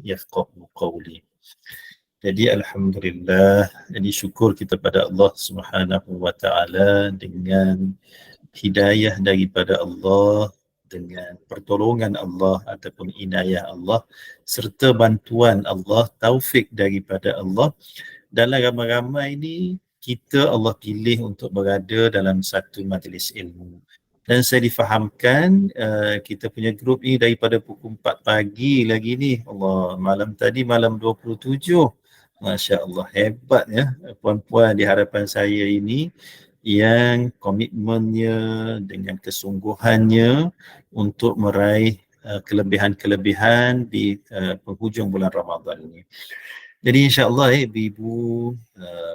yafqahu qawli. Jadi alhamdulillah, jadi syukur kita pada Allah Subhanahu wa taala dengan hidayah daripada Allah, dengan pertolongan Allah ataupun inayah Allah serta bantuan Allah, taufik daripada Allah. Dalam ramai-ramai ini kita Allah pilih untuk berada dalam satu majlis ilmu. Dan saya difahamkan kita punya grup ini daripada pukul 4 pagi lagi ni. Allah, malam tadi malam 27. Masya Allah, hebat ya puan-puan di hadapan saya ini yang komitmennya dengan kesungguhannya untuk meraih kelebihan-kelebihan di penghujung bulan Ramadan ini. Jadi insya-Allah ibu-ibu,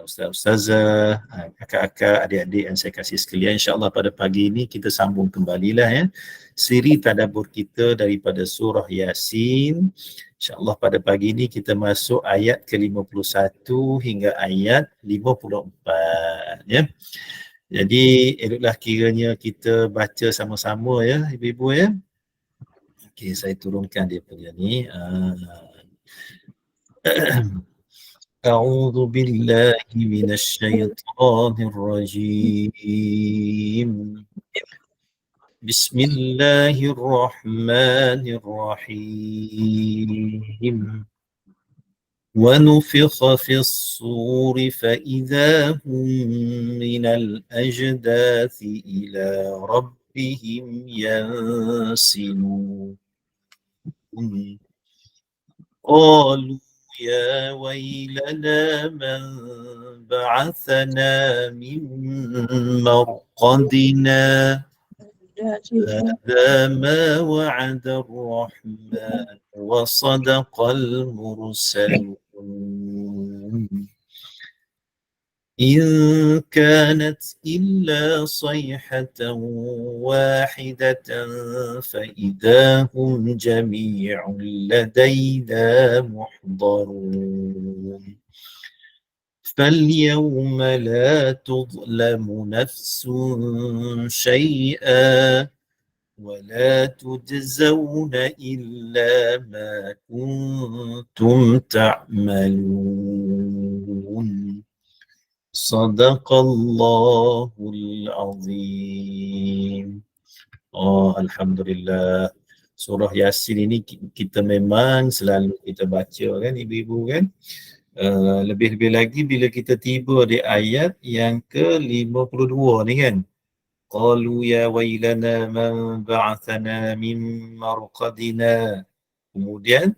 ustaz-ustazah, kakak-kakak, adik-adik yang saya kasih sekalian, insya-Allah pada pagi ini kita sambung kembalilah ya siri tadabbur kita daripada surah Yasin. InsyaAllah pada pagi ini kita masuk ayat ke-51 hingga ayat 54 ya. Jadi eloklah kiranya kita baca sama-sama ya ibu-ibu ya. Okey, saya turunkan dia punya ni. أعوذ بالله من الشيطان الرجيم بسم الله الرحمن الرحيم ونفخ في الصور فإذا هم من الأجداث إلى ربهم ينسلون قالوا يا ويلنا من بعثنا من مرقدنا هذا ما وعد الرحمن وصدق المرسلون إن كانت إلا صيحة واحدة فإذا هم جميع لدينا محضرون فاليوم لا تظلم نفس شيئا ولا تجزون إلا ما كنتم تعملون صدق الله العظيم. Alhamdulillah. Surah Yasin ini kita memang selalu kita baca kan ibu-ibu kan. Lebih-lebih lagi bila kita tiba di ayat yang ke-52 ni kan. Qalu ya wailana man ba'athana min marqadina. Kemudian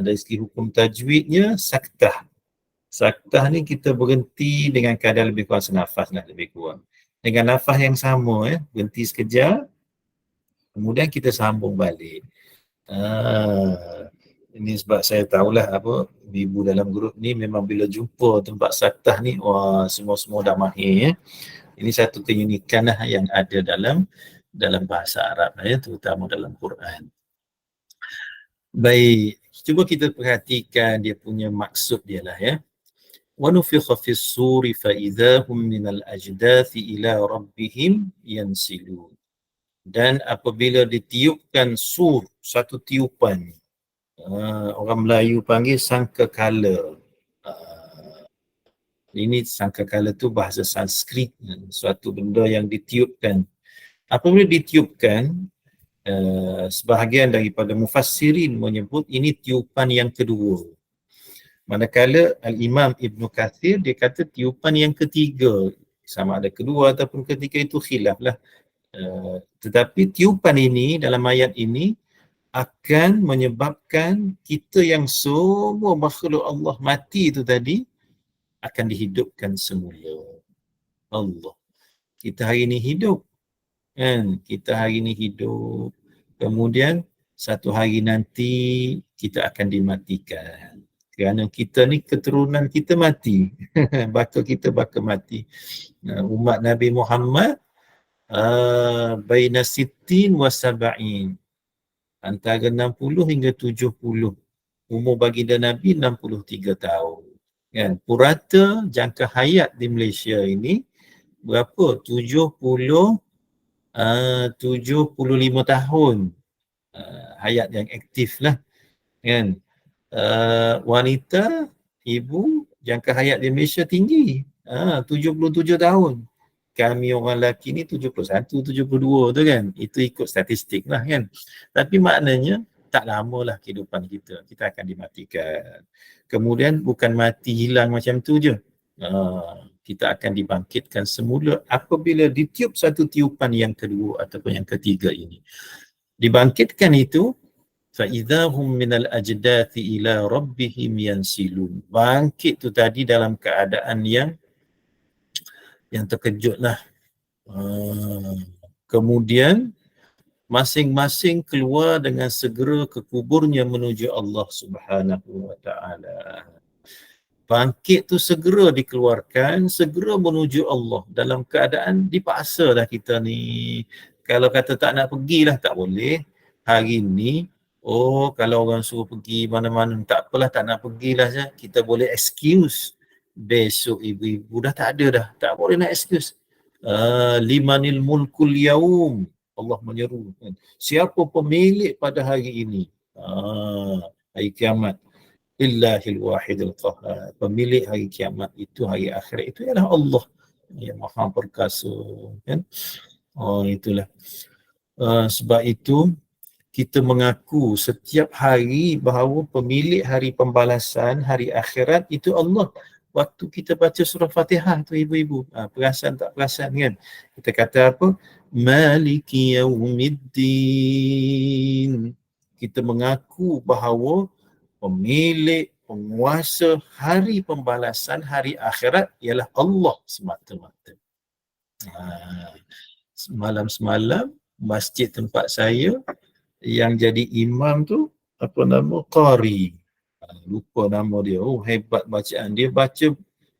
dari segi hukum tajwidnya saktah. Saktah ni kita berhenti dengan kadar lebih kurang senafas lah lebih kurang. Dengan nafas yang sama berhenti sekejap. Kemudian kita sambung balik. Ini sebab saya tahulah apa ibu dalam grup ni memang bila jumpa tempat saktah ni wah semua-semua dah mahir ya. Ini satu keunikan lah yang ada dalam bahasa Arab ya, terutama dalam Quran. Baik, cuba kita perhatikan dia punya maksud dia lah ya. وَنُفِخَ فِي الصُّورِ فَإِذَا هُمْ مِنَ الْأَجْدَاثِ إِلَى رَبِّهِمْ يَنْسِلُونَ. Dan apabila ditiupkan sur, satu tiupan, orang Melayu panggil sangkakala. Ini sangkakala tu bahasa Sanskrit, suatu benda yang ditiupkan. Apabila ditiupkan, sebahagian daripada mufassirin menyebut ini tiupan yang kedua. Manakala Al-Imam Ibn Kathir dia kata tiupan yang ketiga, sama ada kedua ataupun ketiga itu khilaf lah. Tetapi tiupan ini dalam ayat ini akan menyebabkan kita yang semua makhluk Allah mati itu tadi akan dihidupkan semula. Allah. Kita hari ini hidup kan? Kita hari ini hidup. Kemudian satu hari nanti kita akan dimatikan. Kerana kita ni keturunan kita mati. Baka kita bakal mati. Umat Nabi Muhammad baina sittin wa sab'in. Antara 60 hingga 70. Umur baginda Nabi 63 tahun. Kan? Purata jangka hayat di Malaysia ini berapa? 75 tahun hayat yang aktif lah. Kan? wanita, ibu, jangka hayat di Malaysia tinggi. 77 tahun. Kami orang lelaki ni 71, 72 tu kan. Itu ikut statistik lah kan. Tapi maknanya tak lamalah kehidupan kita. Kita akan dimatikan. Kemudian bukan mati hilang macam tu je. Kita akan dibangkitkan semula apabila ditiup satu tiupan yang kedua ataupun yang ketiga ini. Dibangkitkan itu, فَإِذَا هُمْ مِنَ الْأَجْدَاثِ إِلَى رَبِّهِمْ يَنْسِلُونَ. Bangkit tu tadi dalam keadaan yang terkejut lah. Kemudian masing-masing keluar dengan segera ke kuburnya menuju Allah Subhanahu wa Ta'ala. Bangkit tu segera dikeluarkan, segera menuju Allah dalam keadaan dipaksa dah kita ni. Kalau kata tak nak pergilah, tak boleh. Hari ni, kalau orang suruh pergi mana-mana, tak apalah, tak nak pergilah saja. Kita boleh excuse. Besok ibu-ibu dah tak ada dah. Tak boleh nak excuse. Limanil mulkul yaum. Allah menyeru. Siapa pemilik pada hari ini? Hari kiamat. Illahil wahidil qahar. Pemilik hari kiamat itu, hari akhirat itu ialah Allah yang Maha Perkasa, kan? Itulah. Sebab itu kita mengaku setiap hari bahawa pemilik hari pembalasan, hari akhirat itu Allah. Waktu kita baca surah Fatihah tu ibu-ibu, perasan tak perasan kan? Kita kata apa? Maliki yaumiddin. Kita mengaku bahawa pemilik, penguasa hari pembalasan, hari akhirat ialah Allah semata-mata. Semalam-semalam masjid tempat saya yang jadi imam tu apa nama? Qari. Lupa nama dia. Hebat bacaan. Dia baca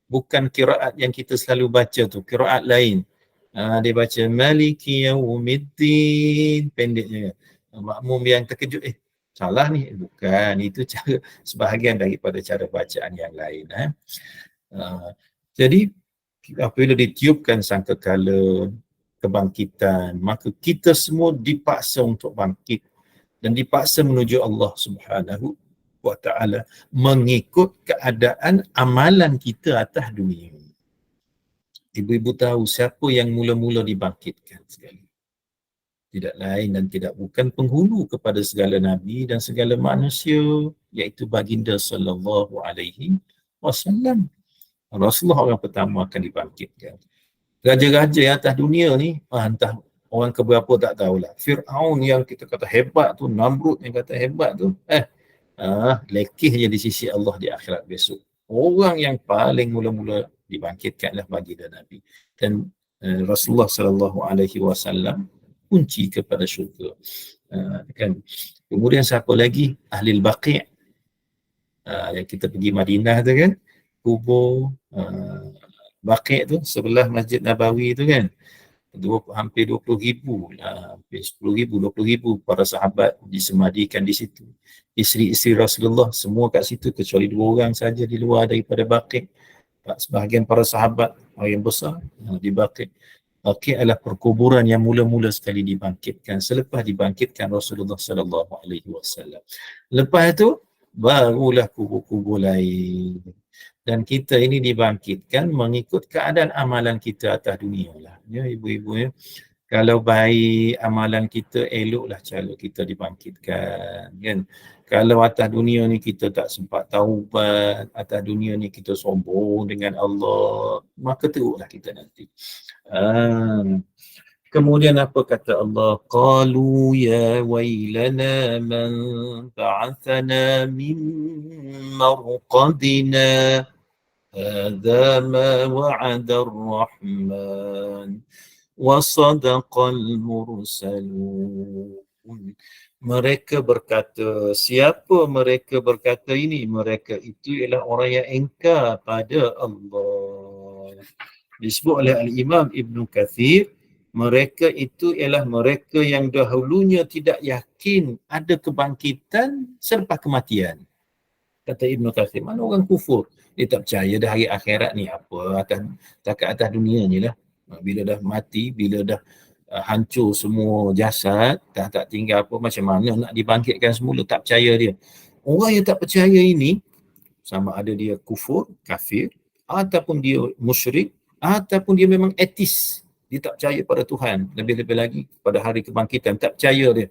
bukan kiraat yang kita selalu baca tu, kiraat lain. Dia baca Maliki Yaumiddin, pendeknya. Makmum yang terkejut, salah ni. Bukan, itu cara sebahagian daripada cara bacaan yang lain. Jadi apabila ditiupkan sangkakala kebangkitan, maka kita semua dipaksa untuk bangkit dan dipaksa menuju Allah Subhanahu wa Ta'ala mengikut keadaan amalan kita atas dunia. Ibu-ibu tahu siapa yang mula-mula dibangkitkan sekali? Tidak lain dan tidak bukan penghulu kepada segala nabi dan segala manusia, iaitu baginda sallallahu alaihi wasallam. Rasulullah orang pertama akan dibangkitkan. Raja-raja yang atas dunia ni, entah orang keberapa tak tahulah. Fir'aun yang kita kata hebat tu, Namrud yang kata hebat tu, lekeh je di sisi Allah di akhirat besok. Orang yang paling mula-mula dibangkitkanlah baginda Nabi. Dan Rasulullah sallallahu alaihi wasallam kunci kepada syurga. Kan? Kemudian siapa lagi? Ahli Baqi'. Yang kita pergi Madinah tu kan, kubur Baqi' tu sebelah Masjid Nabawi tu kan, hampir 20,000, hampir 10,000, 20,000 para sahabat disemadikan di situ. Isteri-isteri Rasulullah semua kat situ kecuali 2 orang saja di luar daripada Baqi'. Sebahagian para sahabat yang besar di Baqi'. Baqi' adalah perkuburan yang mula-mula sekali dibangkitkan selepas dibangkitkan Rasulullah sallallahu alaihi wasallam. Lepas itu barulah kubur-kubur lain. Dan kita ini dibangkitkan mengikut keadaan amalan kita atas dunia lah. Ya ibu-ibu ya. Kalau baik amalan kita, eloklah cara kita dibangkitkan. Kan? Kalau atas dunia ni kita tak sempat taubat, atas dunia ni kita sombong dengan Allah, maka teruklah kita nanti. Kemudian apa kata Allah? Qalu ya wailana man ba'athana min marqadina hadza ma wa'ada ar-rahman wa sadaqal mursalun. Mereka berkata, siapa mereka berkata ini? Mereka itu ialah orang yang engkar pada Allah. Disebut oleh Al-Imam Ibn Kathir, mereka itu ialah mereka yang dahulunya tidak yakin ada kebangkitan selepas kematian. Kata Ibn Kathir, mana orang kufur? Dia tak percaya dah hari akhirat ni apa, atas dunia ni lah. Bila dah mati, bila dah hancur semua jasad, tak tinggal apa, macam mana nak dibangkitkan semula, tak percaya dia. Orang yang tak percaya ini, sama ada dia kufur, kafir, ataupun dia musyrik, ataupun dia memang etis, dia tak percaya pada Tuhan, lebih-lebih lagi pada hari kebangkitan, tak percaya dia.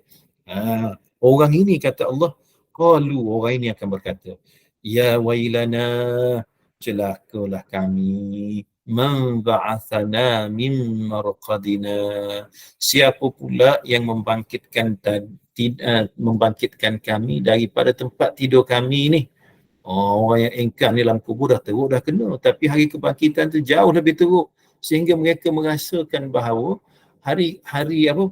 Orang ini kata Allah, qalu, orang ini akan berkata, ya wailana, celakalah kami, man ba'athana min marqadina, siapa pula yang membangkitkan kami daripada tempat tidur kami ni. Orang yang engkar ni dalam kubur dah teruk, dah kena. Tapi hari kebangkitan tu jauh lebih teruk. Sehingga mereka merasakan bahawa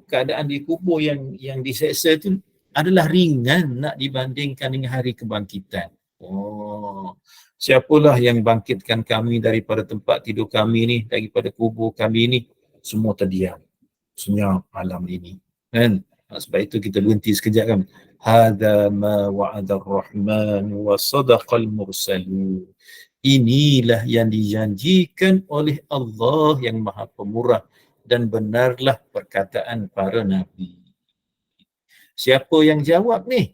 keadaan di kubur yang diseksa itu adalah ringan nak dibandingkan dengan hari kebangkitan. Siapalah yang bangkitkan kami daripada tempat tidur kami ni, daripada kubur kami ni. Semua terdiam. Senyap malam ini. Kan? Sebab itu kita berhenti sekejap kan. Hadza ma wa'ada ar-Rahman wa sadaqal mursalun. Inilah yang dijanjikan oleh Allah yang Maha Pemurah dan benarlah perkataan para nabi. Siapa yang jawab ni?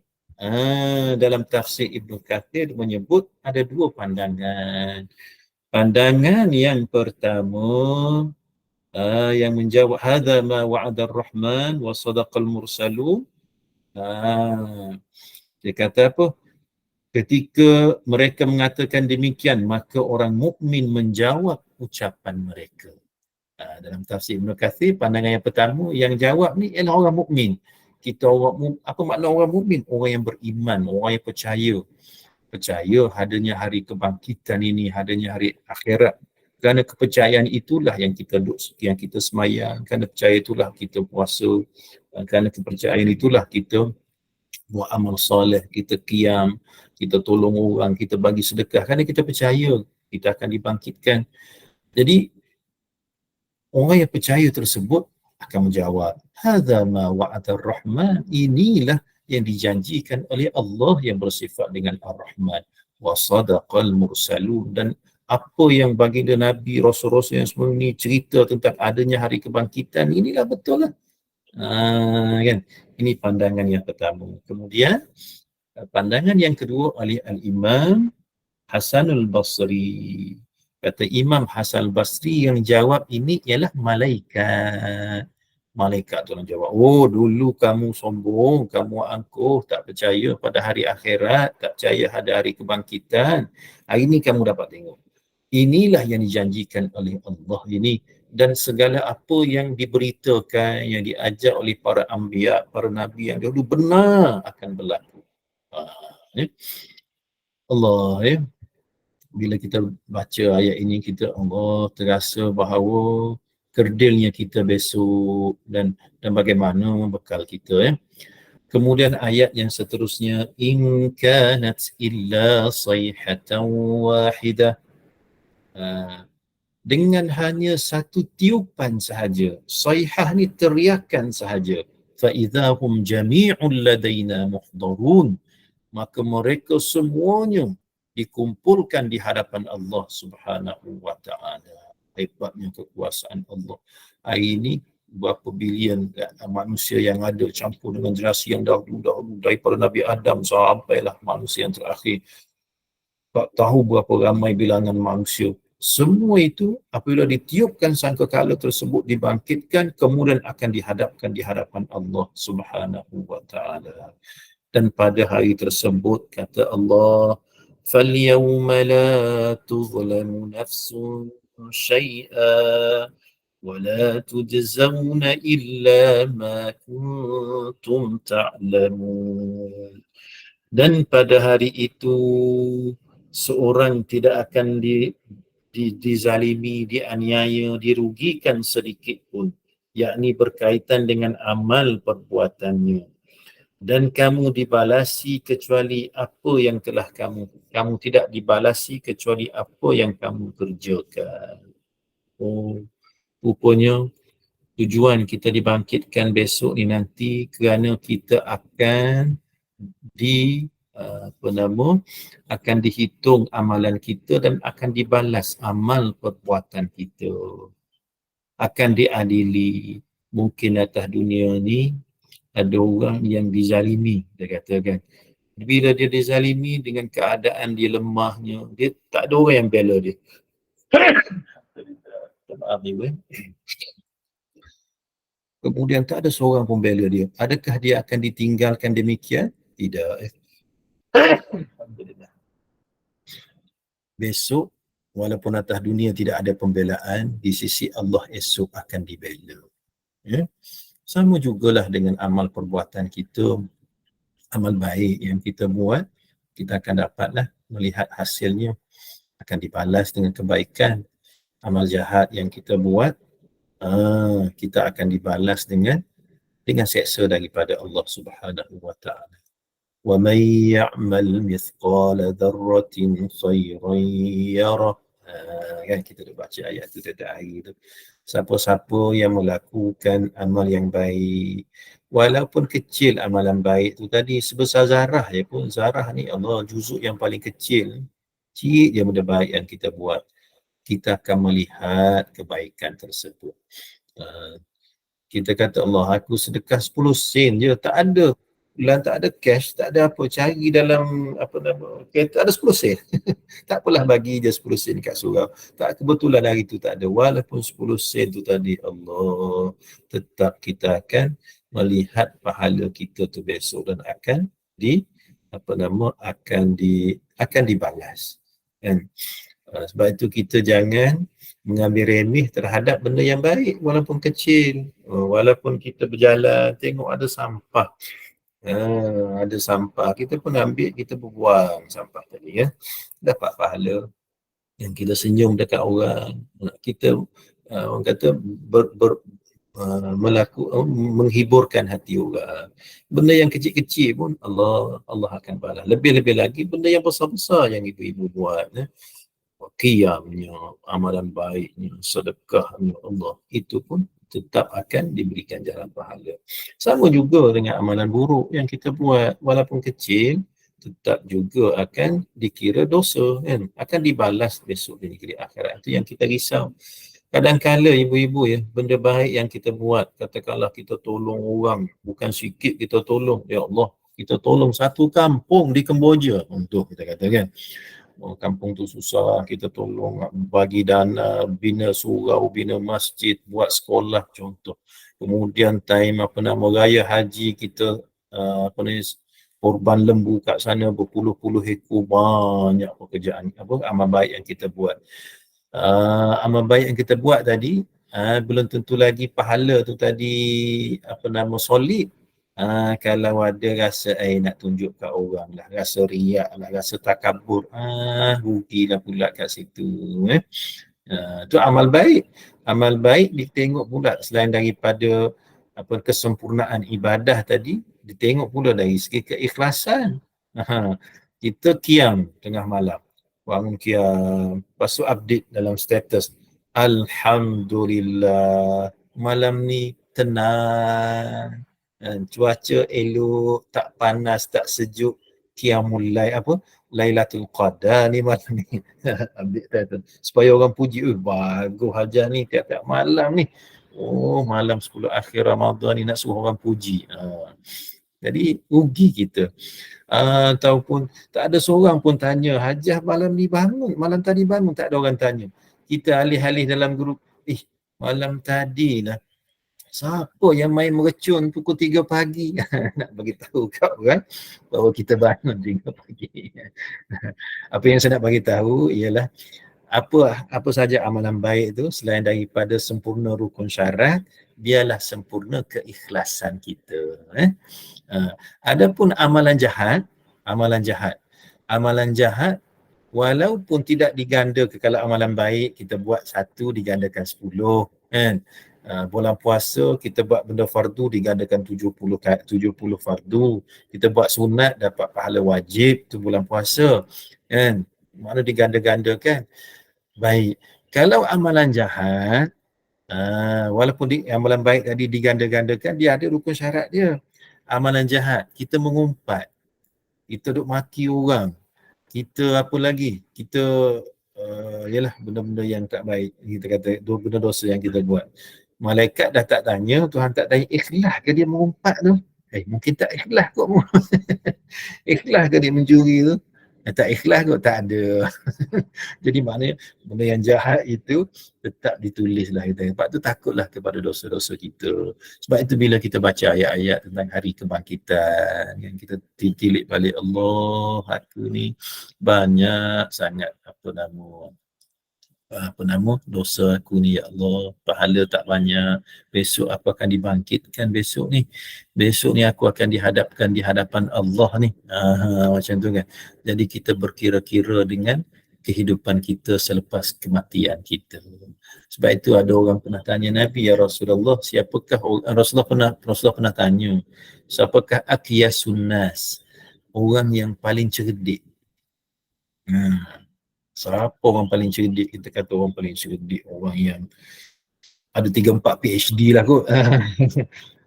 Dalam tafsir Ibn Kathir menyebut ada dua pandangan. Pandangan yang pertama, yang menjawab hadza ma wa'ada ar-Rahman wa sadaqal mursalun. Dia kata apa? Ketika mereka mengatakan demikian, maka orang mukmin menjawab ucapan mereka. Dalam tafsir Ibn Kathir, pandangan yang pertama yang jawab ni ialah orang mukmin. Apa makna orang mukmin? Orang yang beriman, orang yang percaya adanya hari kebangkitan ini, adanya hari akhirat. Kerana kepercayaan itulah yang kita semayang, kerana percaya itulah kita puasa, kerana kepercayaan itulah kita buat amal soleh, kita qiyam, kita tolong orang, kita bagi sedekah, kerana kita percaya kita akan dibangkitkan. Jadi orang yang percaya tersebut akan menjawab, hadza ma wa'ada ar-Rahman, inilah yang dijanjikan oleh Allah yang bersifat dengan Ar-Rahman, wa sadaqal mursalun, dan apa yang baginda Nabi, Rasul-Rasul yang sebelum ini cerita tentang adanya hari kebangkitan, inilah betul lah. Kan? Ini pandangan yang pertama. Kemudian pandangan yang kedua oleh Al-Imam Hasanul Basri. Kata Imam Hasan Basri yang jawab ini ialah malaikat. Malaikat tu yang jawab, dulu kamu sombong, kamu angkuh, tak percaya pada hari akhirat, tak percaya ada hari kebangkitan. Hari ini kamu dapat tengok. Inilah yang dijanjikan oleh Allah ini, dan segala apa yang diberitakan, yang diajar oleh para anbiya, para nabi yang dahulu benar akan berlaku. Allah, bila kita baca ayat ini, Allah terasa bahawa kerdilnya kita besok dan bagaimana bekal kita. Kemudian ayat yang seterusnya, in kanat illa sayhatan wahidah, dengan hanya satu tiupan sahaja, sayhah ni teriakan sahaja, fa idahum jami'un ladaina muhdarun, maka mereka semuanya dikumpulkan di hadapan Allah Subhanahu wa taala. Hebatnya kekuasaan Allah. Hari ini berapa bilion manusia yang ada campur dengan generasi yang dahulu daripada Nabi Adam sampailah manusia yang terakhir. Tak tahu berapa ramai bilangan manusia. Semua itu apabila ditiupkan sangkakala tersebut dibangkitkan, kemudian akan dihadapkan di hadapan Allah Subhanahu wa taala. Dan pada hari tersebut kata Allah, فَالْيَوْمَ لَا تُظْلَمُ نَفْسٌ شَيْئًا وَلَا تُجْزَوْنَ إِلَّا مَا كُنْتُمْ تَعْلَمُونَ. Dan pada hari itu seorang tidak akan dizalimi, dianiaya, dirugikan sedikit pun, yakni berkaitan dengan amal perbuatannya. Dan kamu dibalasi kecuali apa yang telah kamu tidak dibalasi kecuali apa yang kamu kerjakan. Rupanya tujuan kita dibangkitkan besok ni nanti kerana kita akan akan dihitung amalan kita dan akan dibalas amal perbuatan kita. Akan diadili. Mungkin atas dunia ni ada orang yang dizalimi, dia katakan. Bila dia dizalimi dengan keadaan dia lemahnya, dia tak ada orang yang bela dia. Maaf ni, kemudian tak ada seorang pun bela dia. Adakah dia akan ditinggalkan demikian? Tidak. Alhamdulillah. Besok, walaupun atas dunia tidak ada pembelaan, di sisi Allah esok akan dibela. Ya? Sama jugalah dengan amal perbuatan kita, amal baik yang kita buat, kita akan dapatlah melihat hasilnya, akan dibalas dengan kebaikan. Amal jahat yang kita buat, kita akan dibalas dengan seksa daripada Allah Subhanahu wa taala. Wa may ya'mal mithqala dzarratin khairan yarah. Kan kita dah baca ayat tu dah hari tu. Siapa-siapa yang melakukan amal yang baik, walaupun kecil amalan baik tu tadi, sebesar zarah je pun, zarah ni Allah juzuk yang paling kecil, kecil je benda baik yang kita buat, kita akan melihat kebaikan tersebut. Kita kata Allah, aku sedekah 10 sen je, tak ada bulan, tak ada cash, tak ada apa, cari dalam apa nama kereta ada 10 sen. Tak apalah, bagi je 10 sen kat surau. Tak, kebetulan hari tu tak ada, walaupun 10 sen tu tadi, Allah tetap kita akan melihat pahala kita tu besok dan akan akan dibalas. Kan? Sebab itu kita jangan mengambil remeh terhadap benda yang baik walaupun kecil. Walaupun kita berjalan tengok ada sampah, ada sampah, kita pun ambil, kita buang sampah tadi, ya, dapat pahala. Yang kita senyum dekat orang, kita orang kata menghiburkan hati orang. Benda yang kecil-kecil pun Allah akan balas. Lebih-lebih lagi benda yang besar-besar yang ibu-ibu buat, qiyamnya, amalan baiknya, sedekahnya, Allah itu pun tetap akan diberikan jalan pahala. Sama juga dengan amalan buruk yang kita buat, walaupun kecil, tetap juga akan dikira dosa, kan? Akan dibalas besok di negeri akhirat. Itu yang kita risau. Kadang-kala ibu-ibu, ya, benda baik yang kita buat, katakanlah kita tolong orang, bukan sikit kita tolong, ya Allah, kita tolong satu kampung di Kemboja untuk kita katakan, kampung tu susah, kita tolong bagi dana, bina surau, bina masjid, buat sekolah contoh. Kemudian time raya haji, kita korban lembu kat sana berpuluh-puluh ekor, banyak pekerjaan, amal baik yang kita buat. Amal baik yang kita buat tadi, belum tentu lagi pahala tu tadi solid. Kalau ada rasa nak tunjuk kat orang lah, rasa riak lah, rasa takabur, rugilah pula kat situ. Tu amal baik. Amal baik ditengok pula selain daripada kesempurnaan ibadah tadi, ditengok pula dari segi keikhlasan. Kita qiyam tengah malam, bangun qiyam, lepas tu update dalam status, Alhamdulillah, malam ni tenang, cuaca elok, tak panas, tak sejuk, qiyamul lail, Lailatul Qadar ni malam ni. Ambil title supaya orang puji, bagus hajah ni tiap-tiap malam ni. Malam 10 akhir Ramadan ni nak suruh orang puji. Jadi rugi kita. Ataupun tak ada seorang pun tanya, hajah malam ni bangun, malam tadi bangun, tak ada orang tanya. Kita alih-alih dalam grup, malam tadi lah siapa yang main merecun pukul 3 pagi? Nak bagi tahu kau kan bahawa kita bangun 3 pagi. Apa yang saya nak bagi tahu ialah apa saja amalan baik itu, selain daripada sempurna rukun syarat, biarlah sempurna keikhlasan kita. Adapun amalan jahat, walaupun tidak diganda, kalau amalan baik kita buat 1 digandakan 10, kan? Bulan puasa kita buat benda fardu digandakan 70 fardu. Kita buat sunat dapat pahala wajib tu bulan puasa, kan? Mana diganda-gandakan. Baik. Kalau amalan jahat, walaupun amalan baik tadi diganda-gandakan, dia ada rukun syarat dia. Amalan jahat, kita mengumpat, kita duk maki orang, kita apa lagi, kita ialah benda-benda yang tak baik, kita kata benda dosa yang kita buat. Malaikat dah tak tanya, Tuhan tak tanya, ikhlas ke dia mengumpat tu? Mungkin tak ikhlas kot. Ikhlas ke dia mencuri tu? Tak ikhlas kot, tak ada. Jadi maknanya benda yang jahat itu tetap ditulis lah kita. Sebab tu takutlah kepada dosa-dosa kita. Sebab itu bila kita baca ayat-ayat tentang hari kebangkitan, yang kita tilik balik, Allah, aku ni banyak sangat dosa aku ni, ya Allah, pahala tak banyak, besok aku akan dibangkitkan, besok ni aku akan dihadapkan di hadapan Allah ni, macam tu kan. Jadi kita berkira-kira dengan kehidupan kita selepas kematian kita. Sebab itu ada orang pernah tanya Nabi, ya Rasulullah, Rasulullah pernah tanya, siapakah aqyasun nas, orang yang paling cerdik? Siapa orang paling cerdik? Kita kata orang paling cerdik, orang yang ada 3-4 PhD lah kot.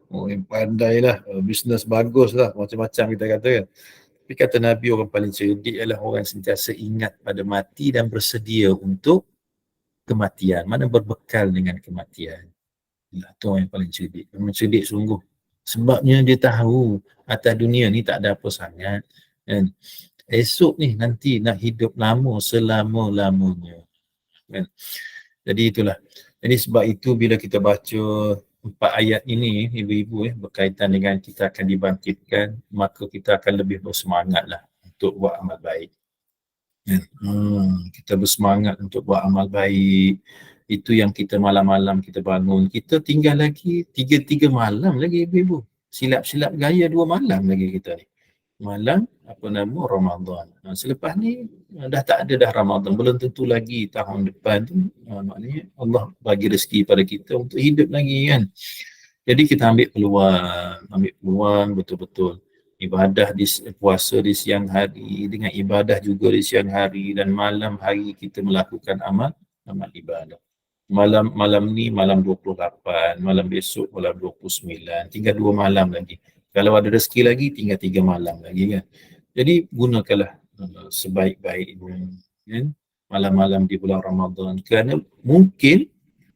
Orang yang pandai lah, bisnes bagus lah, macam-macam kita kata kan. Tapi kata Nabi, orang paling cerdik adalah orang yang sentiasa ingat pada mati dan bersedia untuk kematian. Mana berbekal dengan kematian. Itu orang yang paling cerdik. Memang cerdik sungguh. Sebabnya dia tahu atas dunia ni tak ada apa sangat. Kan? Esok ni nanti nak hidup lama selama-lamanya. Kan? Jadi itulah. Jadi sebab itu bila kita baca 4 ayat ini, ibu-ibu, berkaitan dengan kita akan dibangkitkan, maka kita akan lebih bersemangatlah untuk buat amal baik. Kita bersemangat untuk buat amal baik. Itu yang kita malam-malam kita bangun. Kita tinggal lagi 3 malam lagi, ibu-ibu. Silap-silap gaya 2 malam lagi kita ni. Malam Ramadan. Selepas ni dah tak ada dah Ramadan, belum tentu lagi tahun depan tu, maknanya Allah bagi rezeki pada kita untuk hidup lagi kan. Jadi kita ambil peluang betul-betul ibadah puasa di siang hari dengan ibadah juga di siang hari, dan malam hari kita melakukan amal ibadah. Malam ni malam 28, malam besok malam 29, tinggal 2 malam lagi. Kalau ada rezeki lagi, tinggal 3 malam lagi kan. Jadi gunakanlah sebaik-baiknya kan? Malam-malam di bulan Ramadan. Kerana mungkin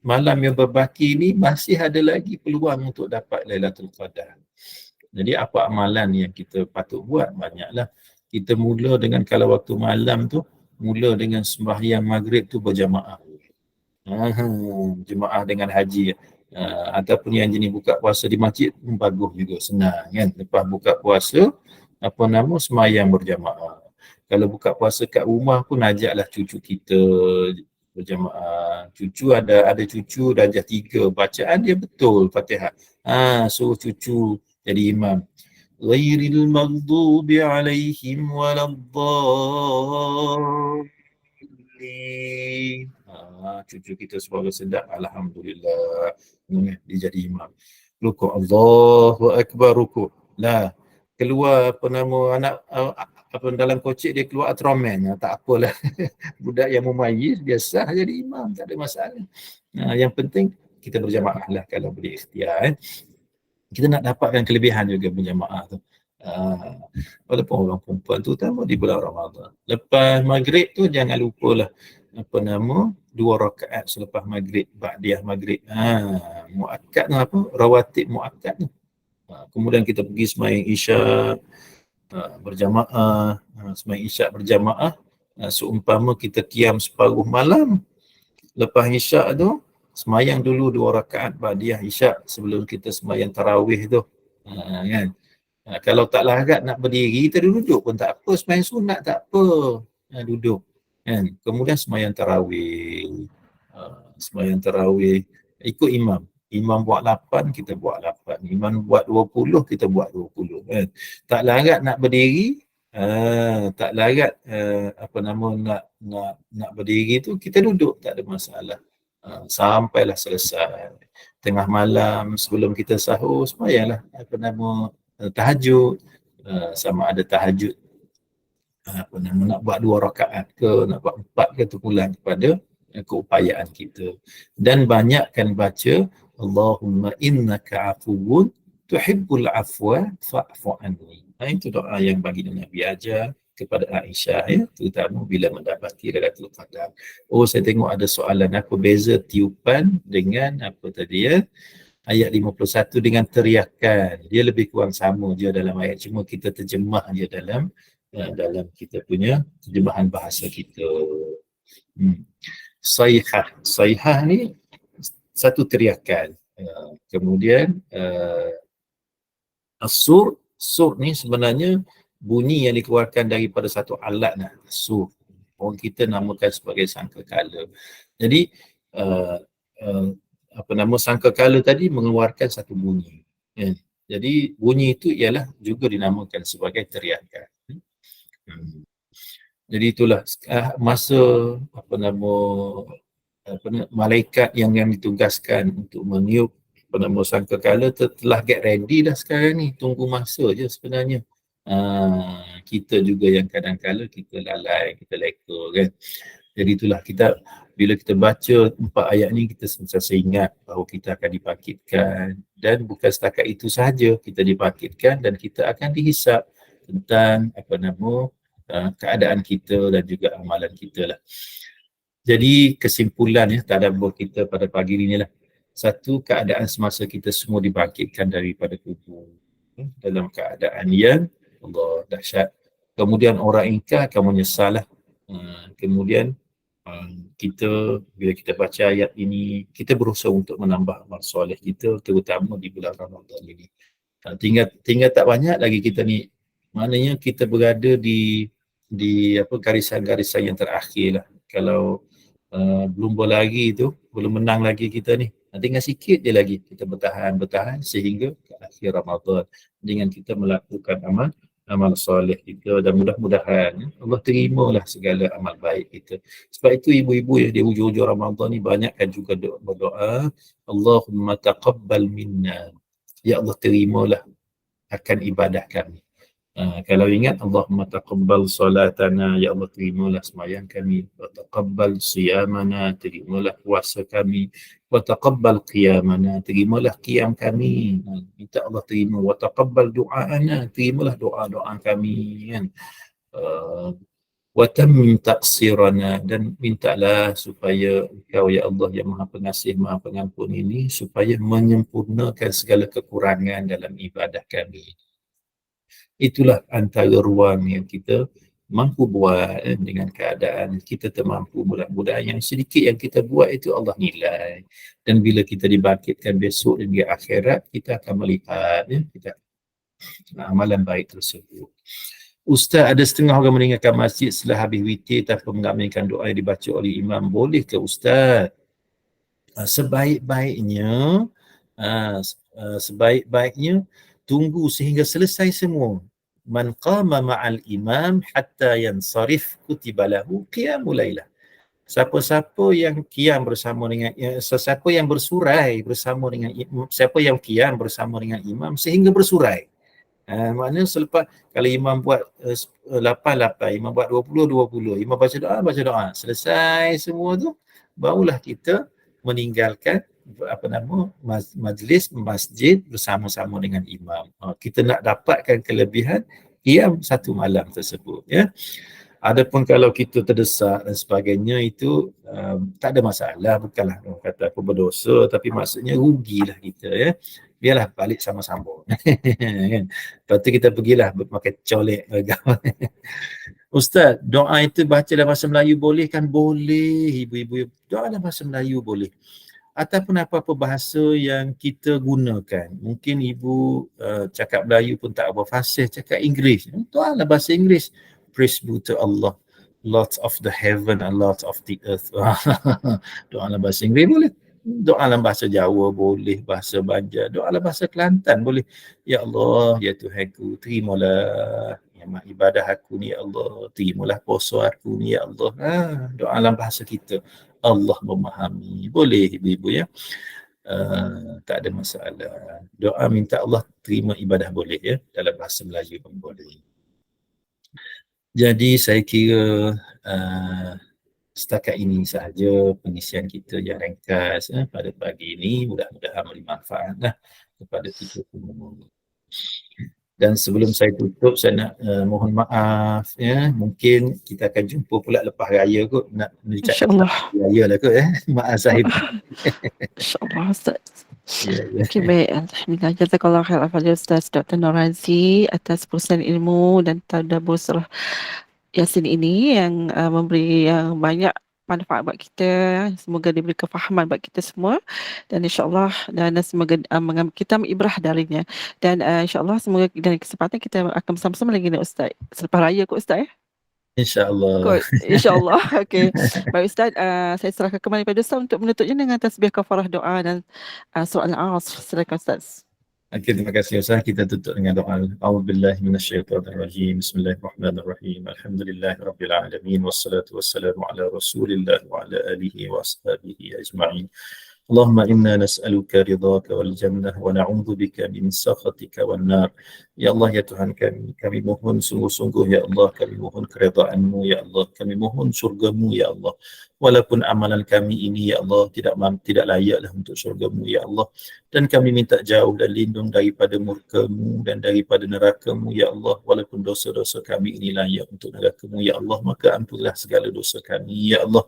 malam yang berbaki ni masih ada lagi peluang untuk dapat Lailatul Qadar. Jadi apa amalan yang kita patut buat? Banyaklah. Kita mula dengan, kalau waktu malam tu, mula dengan sembahyang maghrib tu berjamaah. Jemaah dengan haji. Ataupun yang jenis buka puasa di masjid pun bagus juga, senang kan. Lepas buka puasa, semayang berjamaah. Kalau buka puasa kat rumah pun ajaklah cucu kita berjamaah. Cucu ada cucu darjah 3, bacaan dia betul Fatihah. Suruh cucu jadi imam. Ghairil maghdubi alaihim waladdallin. Cucu kita suara sedap, alhamdulillah, dia jadi imam. Rukuk, Allahu akbar, rukuk. Lah, keluar anak dalam kocik dia keluar Ultraman, tak apalah. Budak yang mumayyiz biasa jadi imam, tak ada masalah. Yang penting kita berjamaah lah kalau boleh ikhtiar. Kita nak dapatkan kelebihan juga berjamaah tu. Walaupun orang perempuan tu terutama di bulan Ramadan. Lepas maghrib tu jangan lupalah 2 rakaat selepas maghrib, ba'diyah maghrib. Muakkad tu apa? Rawatib muakkad tu. Kemudian kita pergi sembahyang isyak berjamaah. Sembahyang isyak berjamaah, seumpama kita qiyam separuh malam. Lepas isyak tu sembahyang dulu 2 rakaat ba'diyah isyak sebelum kita sembahyang tarawih tu. Kan? Kalau tak larat nak berdiri, kita duduk pun tak apa. Sembahyang sunat tak apa, duduk kan. Kemudian sembahyang tarawih ikut imam. Imam buat 8, kita buat 8. Imam buat 20, kita buat 20 kan. Tak larat nak berdiri, tak larat nak berdiri tu, kita duduk, tak ada masalah. Sampailah selesai. Tengah malam sebelum kita sahur, sembahyanglah tahajud. Sama ada tahajud nak buat 2 rakaat ke, nak buat 4 ke, terpulang kepada keupayaan kita. Dan banyakkan baca Allahumma innaka afuwun tuhibbul afwa fa'fu anni. Itu doa yang baginda Nabi ajar kepada Aisyah, terutama bila mendapati Lailatul Qadar. Saya tengok ada soalan, apa beza tiupan dengan ayat 51 dengan teriakan. Dia lebih kurang sama je dalam ayat, cuma kita terjemah je dalam kita punya terjemahan bahasa kita. Sayhah ni satu teriakan. Kemudian sur ni sebenarnya bunyi yang dikeluarkan daripada satu alat lah, sur. Orang kita namakan sebagai sangkakala. Jadi sangkakala tadi mengeluarkan satu bunyi. Jadi bunyi itu ialah juga dinamakan sebagai teriakan. Jadi itulah masa malaikat yang ditugaskan untuk meniup sangkakala telah get ready dah sekarang ni, tunggu masa je sebenarnya. Kita juga yang kadang-kala kita lalai, kita leka kan. Jadi itulah bila kita baca 4 ayat ni, kita sentiasa ingat bahawa kita akan dibangkitkan, dan bukan setakat itu sahaja, kita dibangkitkan dan kita akan dihisap tentang keadaan kita dan juga amalan kita lah. Jadi kesimpulan tadabbur kita pada pagi ni lah, satu, keadaan semasa kita semua dibangkitkan daripada kubur dalam keadaan yang Allah dahsyat. Kemudian orang ingkar akan menyesal lah. Kemudian kita bila kita baca ayat ini, kita berusaha untuk menambah amal soleh kita, terutama di bulan Ramadan ini. Tinggal tak banyak lagi kita ni, maknanya kita berada di garisan-garisan yang terakhir lah. Kalau belum berlari tu, belum menang lagi kita ni, tinggal sikit je lagi kita bertahan sehingga ke akhir Ramadan dengan kita melakukan amal soleh kita, dan mudah-mudahan Allah terimalah segala amal baik kita. Sebab itu ibu-ibu di hujung-hujung Ramadan ni banyakkan juga berdoa, Allahumma taqabbal minna, ya Allah terimalah akan ibadah kami. Kalau ingat, Allahumma taqabbal salatana, ya Allah terimalah sembahyang kami, wa taqabbal siyamana, terimalah puasa kami, wa taqabbal qiyamana, terimalah qiyam kami, minta Allah terima, wa taqabbal du'aana, terimalah doa-doa kami kan. Wa tammim taqsirana, dan mintalah supaya Engkau ya Allah yang Maha Pengasih Maha Pengampun ini supaya menyempurnakan segala kekurangan dalam ibadah kami. Itulah antara ruang yang kita mampu buat dengan keadaan kita termampu. Mudah-mudahan yang sedikit yang kita buat itu Allah nilai, dan bila kita dibangkitkan besok di akhirat, kita akan melihat kita amalan baik tersebut. Ustaz, ada setengah orang meninggalkan masjid setelah habis witir tanpa mengaminkan doa yang dibaca oleh imam. Boleh ke Ustaz? Sebaik-baiknya tunggu sehingga selesai semua. Man qama ma'al imam hatta yansarif kutiba lahu qiyamul lailah. Siapa yang qiyam bersama dengan siapa yang bersurai bersama dengan siapa yang qiyam bersama dengan imam sehingga bersurai. Maknanya selepas kalau imam buat 8, imam buat 20, imam baca doa, selesai semua tu, barulah kita meninggalkan majlis masjid bersama-sama dengan imam. Kita nak dapatkan kelebihan qiyam satu malam tersebut ya. Adapun kalau kita terdesak dan sebagainya, itu tak ada masalah, bukanlah kata apa berdosa, tapi maksudnya rugilah kita ya. Biarlah balik sama-sama kan. Lepas tu kita pergilah makan colek. Ustaz, doa itu baca dalam bahasa Melayu boleh kan? Boleh ibu-ibu, doa dalam bahasa Melayu boleh, ataupun apa-apa bahasa yang kita gunakan. Mungkin ibu cakap Melayu pun tak apa fasih, cakap Inggeris, doa dalam bahasa Inggeris. Praise be to Allah, Lord of the heaven and Lord of the earth. Doa dalam bahasa Inggeris boleh, doa dalam bahasa Jawa boleh, bahasa Banjar, doa dalam bahasa Kelantan boleh. Ya Allah, ya Tuhanku, terimalah ibadah aku ni ya Allah, terimalah puasa aku ni ya Allah. Doa dalam bahasa kita, Allah memahami, boleh ibu-ibu ya. Tak ada masalah. Doa minta Allah terima ibadah boleh ya, dalam bahasa Melayu pun boleh. Jadi saya kira setakat ini sahaja pengisian kita yang ringkas pada pagi ini. Mudah-mudahan memberi manfaat kepada kita semua. Dan sebelum saya tutup, saya nak mohon maaf ya. Mungkin kita akan jumpa pula lepas raya kot. Nak InsyaAllah. Raya lah kot Maaf Sahib. InsyaAllah Ustaz. Ya, ya. Okey, baik. Alhamdulillah. Jazakallah khair al Ustaz Dr. Norazi atas perusahaan ilmu dan tadabbur surah Yasin ini yang memberi yang banyak manfaat buat kita. Semoga diberi kefahaman buat kita semua dan insya-Allah dan semoga kita ibrah darinya. Dan insya-Allah semoga dari kesempatan kita akan bersama-sama lagi dengan Ustaz selepas raya kot Ustaz ya. InsyaAllah. Kot insya-Allah. Okey. Baik Ustaz, saya serahkan kembali pada Ustaz untuk menutupnya dengan tasbih kafarah doa dan surah Al-Asr. Silakan Ustaz. Okey, terima kasih Ustaz. Kita tutup dengan doa. A'udzubillahi minasyaitonirrajim. Bismillahirrahmanirrahim. Alhamdulillahirabbil alamin wassalatu wassalamu ala Rasulillah wa ala alihi wa ashabihi ajma'in. Allahumma inna nas'aluka ridhaka wal jannah wa na'udzu bika min sakhatika wan nar. Ya Allah, ya Tuhan kami mohon sungguh-sungguh ya Allah, kami mohon keridhaan-Mu ya Allah, kami mohon syurga-Mu ya Allah. Walaupun amalan kami ini ya Allah tidak layaklah untuk syurga-Mu ya Allah, dan kami minta jauh dan lindung daripada murka-Mu dan daripada neraka-Mu ya Allah. Walaupun dosa-dosa kami ini layak untuk neraka-Mu ya Allah, maka ampunlah segala dosa kami ya Allah.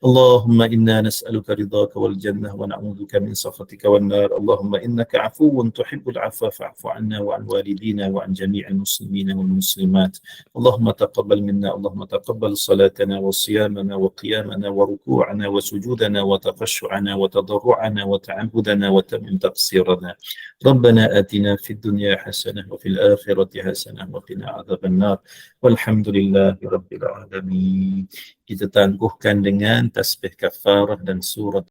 اللهم إنا نسألك رضاك والجنة ونعوذ بك من سخطك والنار. اللهم إنك عفو تحب العفو فاعف عنا وعن والدينا وعن جميع المسلمين والمسلمات. اللهم تقبل منا، اللهم تقبل صلاتنا وصيامنا وقيامنا وركوعنا وسجودنا وتخشعنا وتضرعنا وتعبدنا وتمم تقصيرنا. ربنا آتنا في الدنيا حسنة وفي الآخرة حسنة وقنا عذاب النار. والحمد لله رب العالمين. Kita tangguhkan dengan tasbih kafarah dan surat